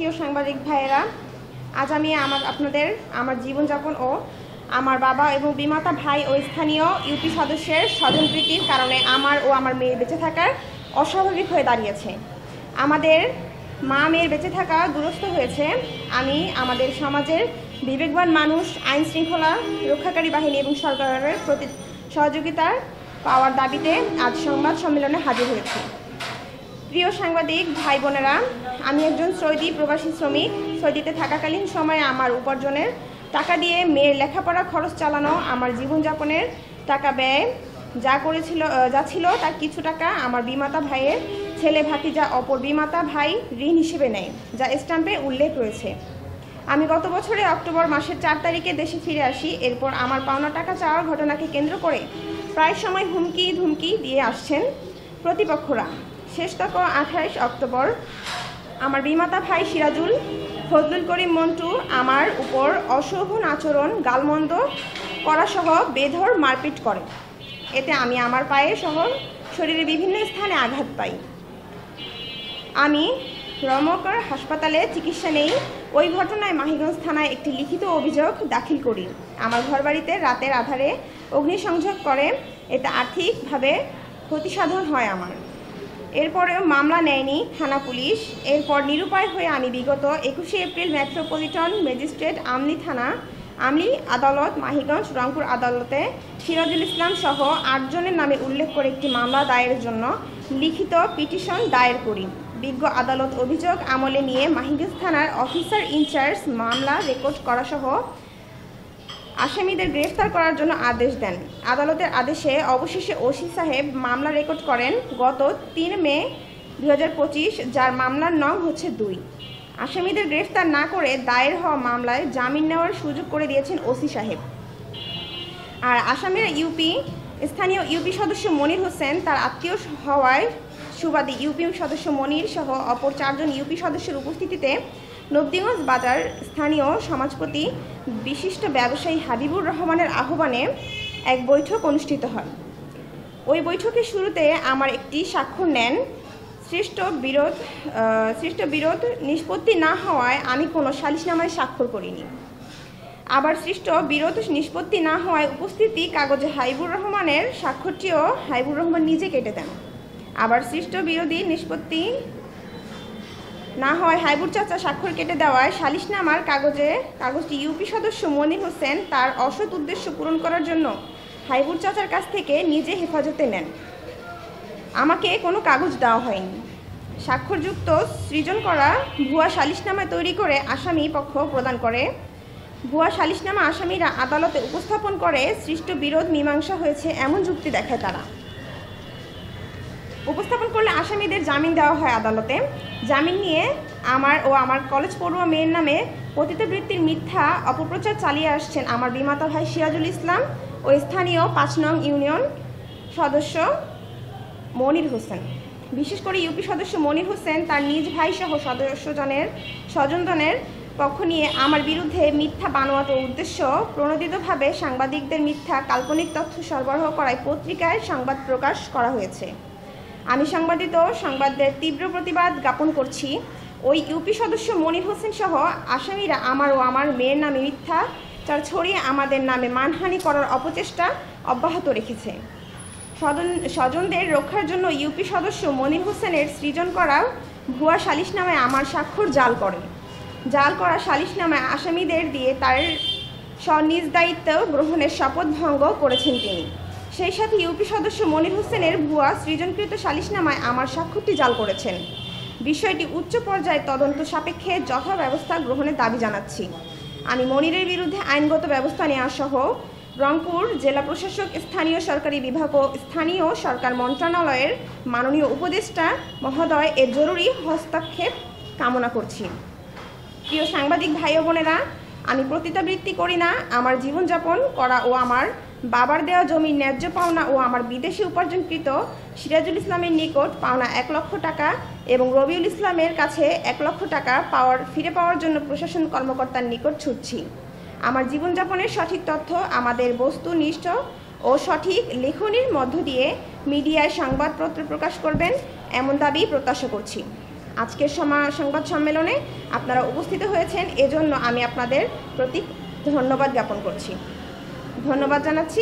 প্রিয় সাংবাদিক ভাইয়েরা, আজ আমি আপনাদের আমার জীবনযাপন ও আমার বাবা এবং বিমাতা ভাই ও স্থানীয় ইউপি সদস্যের স্বজনপ্রীতির কারণে আমার ও আমার মেয়ের বেঁচে থাকার অস্বাভাবিক হয়ে দাঁড়িয়েছে। আমাদের মা মেয়ের বেঁচে থাকা দুরস্থ হয়েছে। আমি আমাদের সমাজের বিবেকবান মানুষ, আইন শৃঙ্খলা রক্ষাকারী বাহিনী এবং সরকারের প্রতি সহযোগিতার পাওয়ার দাবিতে আজ সংবাদ সম্মেলনে হাজির হয়েছি। প্রিয় সাংবাদিক ভাই বোনেরা, আমি একজন সৌদি প্রবাসী শ্রমিক। সৌদিতে থাকাকালীন সময়ে আমার উপার্জনের টাকা দিয়ে মেয়ের লেখাপড়া খরচ চালানো, আমার জীবনযাপনের টাকা ব্যয় যা ছিল তার কিছু টাকা আমার বিমাতা ভাইয়ের ছেলে ভাতিজা অপর বিমাতা ভাই ঋণ হিসেবে নেয়, যা স্ট্যাম্পে উল্লেখ রয়েছে। আমি গত বছরে অক্টোবর মাসের 4 তারিখে দেশে ফিরে আসি। এরপর আমার পাওনা টাকা চাওয়ার ঘটনাকে কেন্দ্র করে প্রায় সময় হুমকি ধুমকি দিয়ে আসছেন প্রতিপক্ষরা। শেষতক 28 অক্টোবর আমার বিমাতা ভাই সিরাজুল ফজলুল করিম মন্টু আমার উপর অশোভন আচরণ, গালমন্দ করাসহ বেধড় মারপিট করে। এতে আমি আমার পায়ে সহ শরীরের বিভিন্ন স্থানে আঘাত পাই। আমি রমকর হাসপাতালে চিকিৎসা নেই। ওই ঘটনায় মাহিগঞ্জ থানায় একটি লিখিত অভিযোগ দাখিল করি। আমার ঘরবাড়িতে রাতের আধারে অগ্নিসংযোগ করে, এতে আর্থিকভাবে ক্ষতিসাধন হয় আমার। এরপরেও মামলা নেয়নি থানা পুলিশ। এরপর নিরুপায় হয়ে আমি বিগত 21শে এপ্রিল মেট্রোপলিটন ম্যাজিস্ট্রেট আমলি আদালত মাহিগঞ্জ রংপুর আদালতে সিরাজুল ইসলাম সহ 8 জনের নামে উল্লেখ করে একটি মামলা দায়েরের জন্য লিখিত পিটিশন দায়ের করি। বিজ্ঞ আদালত অভিযোগ আমলে নিয়ে মাহিগঞ্জ থানার অফিসার ইনচার্জ মামলা রেকর্ড করা সহ আসামিদের গ্রেফতার করার জন্য আদেশ দেন। আদালতের আদেশে অবশেষে ওসি সাহেব মামলা রেকর্ড করেন গত 3 মে 2025, যার মামলার নং হচ্ছে 2। আসামিদের গ্রেফতার না করে দায়ের হওয়া মামলায় জামিন নেওয়ার সুযোগ করে দিয়েছেন ওসি সাহেব। আর আসামিরা স্থানীয় ইউপি সদস্য মনির হোসেন, তার আত্মীয় হওয়ায় সুবাদী ইউপি সদস্য মনির সহ অপর 4 জন ইউপি সদস্যের উপস্থিতিতে নবদিগঞ্জ বাজার স্থানীয় সমাজপতি বিশিষ্ট ব্যবসায়ী হাবিবুর রহমানের আহ্বানে এক বৈঠক অনুষ্ঠিত হয়। ওই বৈঠকের শুরুতে আমার একটি স্বাক্ষর নেন। সৃষ্ট বিরোধ নিষ্পত্তি না হওয়ায় আমি কোনো সালিশনামায় স্বাক্ষর করিনি। আবার সৃষ্ট বিরোধ নিষ্পত্তি না হওয়ায় উপস্থিতি কাগজে হাবিবুর রহমানের স্বাক্ষরটিও হাবিবুর রহমান নিজে কেটে দেন। আবার সৃষ্ট বিরোধী নিষ্পত্তি না হয় হাইবুর চাচা স্বাক্ষর কেটে দেওয়ায় সালিশনামার কাগজটি ইউপি সদস্য মনির হোসেন তার অসৎ উদ্দেশ্য পূরণ করার জন্য হাইবুর চাচার কাছ থেকে নিজে হেফাজতে নেন। আমাকে কোনো কাগজ দেওয়া হয়নি। স্বাক্ষরযুক্ত সৃজন করা ভুয়া সালিশনামা তৈরি করে আসামি পক্ষ প্রদান করে। ভুয়া সালিশনামা আসামিরা আদালতে উপস্থাপন করে সৃষ্ট বিরোধ মীমাংসা হয়েছে এমন যুক্তি দেখায় তারা। উপস্থাপন করলে আসামিদের জামিন দেওয়া হয় আদালতে। জামিন নিয়ে আমার কলেজ পড়ুয়া মেয়ের নামে পতিতবৃত্তির মিথ্যা অপপ্রচার চালিয়ে আসছেন আমার বিমাতা ভাই সিরাজুল ইসলাম ও স্থানীয় 5 নং ইউনিয়ন সদস্য মনির হোসেন। বিশেষ করে ইউপি সদস্য মনির হোসেন তার নিজ ভাই সহ স্বজনজনের পক্ষ নিয়ে আমার বিরুদ্ধে মিথ্যা বানোয়াট উদ্দেশ্য প্রণোদিতভাবে সাংবাদিকদের মিথ্যা কাল্পনিক তথ্য সরবরাহ করায় পত্রিকায় সংবাদ প্রকাশ করা হয়েছে। আমি সংবাদের তীব্র প্রতিবাদ জ্ঞাপন করছি। ওই ইউপি সদস্য মনির হোসেন সহ আসামিরা আমার ও আমার মেয়ের নামে মিথ্যাচার ছড়িয়ে আমাদের নামে মানহানি করার অপচেষ্টা অব্যাহত রেখেছে। স্বজনদের রক্ষার জন্য ইউপি সদস্য মনির হোসেনের সৃজন করা ভুয়া সালিশনামায় আমার স্বাক্ষর জাল করা সালিশনামায় আসামিদের দিয়ে তার নিজ দায়িত্ব গ্রহণের শপথ ভঙ্গ করেছেন তিনি। সেই সাথে ইউপি সদস্য মনির হোসেনের ভুয়া সৃজনকৃত সালিশনামায় আমার স্বাক্ষরটি জাল করেছেন। বিষয়টি উচ্চ পর্যায়ে তদন্ত সাপেক্ষে যথা ব্যবস্থা গ্রহণের দাবি জানাচ্ছি। আমি মনিরের বিরুদ্ধে আইনগত ব্যবস্থা নেওয়া সহ রংপুর জেলা প্রশাসক, স্থানীয় সরকারি বিভাগ ও স্থানীয় সরকার মন্ত্রণালয়ের মাননীয় উপদেষ্টা মহোদয় এর জরুরি হস্তক্ষেপ কামনা করছি। প্রিয় সাংবাদিক ভাই ও বোনেরা, আমি পতিতাবৃত্তি করি না। আমার জীবনযাপন করা ও আমার বাবার দেওয়া জমির ন্যায্য পাওনা ও আমার বিদেশে উপার্জনকৃত সিরাজুল ইসলামের নিকট পাওনা 1 লক্ষ টাকা এবং রবিউল ইসলামের কাছে 1 লক্ষ টাকা ফিরে পাওয়ার জন্য প্রশাসন কর্মকর্তার নিকট ছুটছি। আমার জীবনযাপনের সঠিক তথ্য আমাদের বস্তুনিষ্ঠ ও সঠিক লেখনির মধ্য দিয়ে মিডিয়ায় সংবাদপত্র প্রকাশ করবেন এমন দাবি প্রত্যাশা করছি। আজকের সংবাদ সম্মেলনে আপনারা উপস্থিত হয়েছেন, এজন্য আমি আপনাদের প্রতি ধন্যবাদ জ্ঞাপন করছি। ধন্যবাদ জানাচ্ছি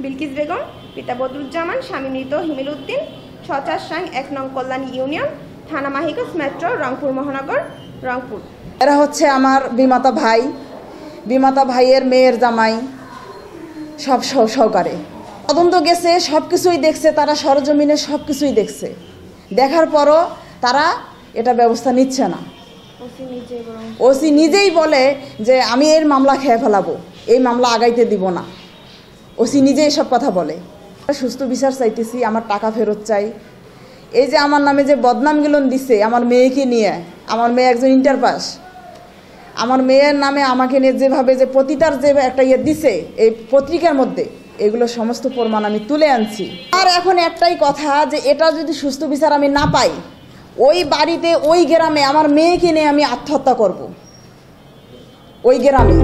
বিলকিস বেগম, পিতা বদরুজ্জামান, স্বামী মৃত হিমিল উদ্দিন, সচার 1 নং কল্যাণী ইউনিয়ন, থানা মাহিগঞ্জ, মেট্রো, রংপুর মহানগর, রংপুর। এরা হচ্ছে আমার বিমাতা ভাই, বিমাতা ভাইয়ের মেয়ের জামাই, সব সহকারে তদন্ত গেছে, সব কিছুই দেখছে, তারা সরজমিনে সব কিছুই দেখছে। দেখার পরও তারা এটা ব্যবস্থা নিচ্ছে না। ওসি নিজেই বলে যে আমি এর মামলা খেয়ে ফেলাবো, এই মামলা আগাইতে দিব না। ওসি নিজেই সব কথা বলে। সুস্থ বিচার চাইতেছি, আমার টাকা ফেরত চাই। এই যে আমার নামে যে বদনামগুলো দিচ্ছে আমার মেয়েকে নিয়ে, আমার মেয়ে একজন ইন্টার পাস, আমার মেয়ের নামে আমাকে নিয়ে যেভাবে যে পতিতার যে একটা দিছে এই পত্রিকার মধ্যে, এগুলো সমস্ত প্রমাণ আমি তুলে আনছি। আর এখন একটাই কথা, যে এটা যদি সুস্থ বিচার আমি না পাই, ওই বাড়িতে ওই গ্রামে আমার মেয়েকে নিয়ে আমি আত্মহত্যা করব, ওই গ্রামে।